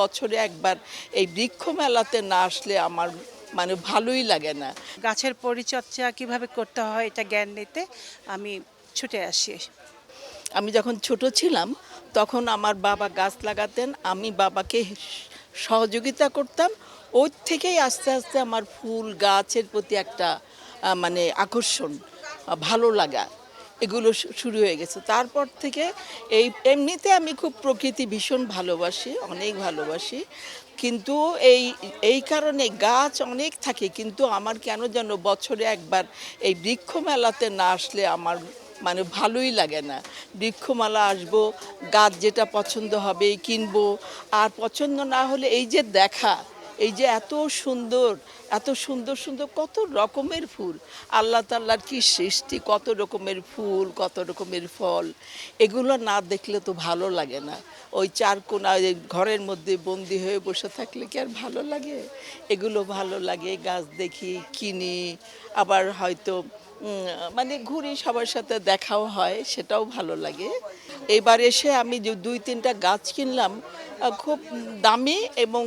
বছরে একবার এই বৃক্ষ মেলাতে না আসলে আমার ভালোই লাগে না। গাছের পরিচর্যা কিভাবে করতে হয় এটা জ্ঞান নিতে আমি ছুটে আসি। আমি যখন ছোট ছিলাম তখন আমার বাবা গাছ লাগাতেন, আমি বাবাকে সহযোগিতা করতাম। ওর থেকেই আস্তে আস্তে আমার ফুল গাছের প্রতি একটা আকর্ষণ, ভালো লাগা এগুলো শুরু হয়ে গেছে। তারপর থেকে এমনিতে আমি খুব প্রকৃতি ভীষণ ভালোবাসি, অনেক ভালোবাসি। কিন্তু এই এই কারণে গাছ অনেক থাকে, কিন্তু আমার কেন যেন বছরে একবার এই বৃক্ষ মেলাতে না আসলে আমার ভালোই লাগে না। বৃক্ষমালা আসবো, গাছ যেটা পছন্দ হবে কিনবো, আর পছন্দ না হলে এই যে দেখা, এই যে এত সুন্দর, এত সুন্দর সুন্দর কত রকমের ফুল, আল্লাহ তাআলার কি সৃষ্টি, কত রকমের ফুল, কত রকমের ফল, এগুলো না দেখলে তো ভালো লাগে না। ওই চার কোণায় ঘরের মধ্যে বন্দি হয়ে বসে থাকলে কি আর ভালো লাগে? এগুলো ভালো লাগে, গাছ দেখি, কিনি, আবার হয়তো ঘুরি, সবার সাথে দেখাও হয়, সেটাও ভালো লাগে। এবার এসে আমি যে ২-৩টা গাছ কিনলাম, খুব দামি এবং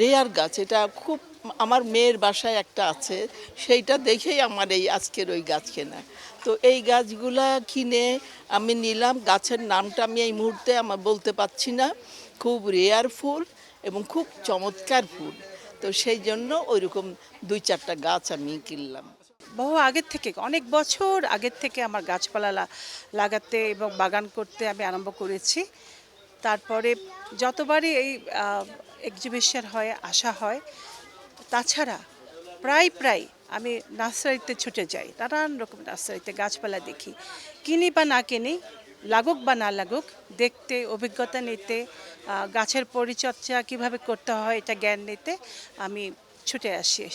রেয়ার গাছ। এটা খুব, আমার মেয়ের বাসায় একটা আছে, সেইটা দেখেই আমার এই আজকের ওই গাছ কেনা। তো এই গাছগুলা কিনে আমি নিলাম। গাছের নামটা আমি এই মুহূর্তে আমার বলতে পারছি না। খুব রেয়ার ফুল এবং খুব চমৎকার ফুল। তো সেই জন্য ওইরকম ২-৪টা গাছ আমি কিনলাম। বহু আগের থেকে, অনেক বছর আগের থেকে আমার গাছপালা লাগাতে এবং বাগান করতে আমি আরম্ভ করেছি। তারপরে যতবারই এই এক্সিবিশন হয়, আসা হয়, তাছাড়া প্রায় আমি নার্সারিতে ছুটে যাই, নানান রকম নার্সারিতে গাছপালা দেখি, কিনি বা না কিনি, লাগুক বা না লাগুক, দেখতে, অভিজ্ঞতা নিতে, গাছের পরিচর্যা কিভাবে করতে হয় এটা জ্ঞান নিতে আমি ছুটে আসি।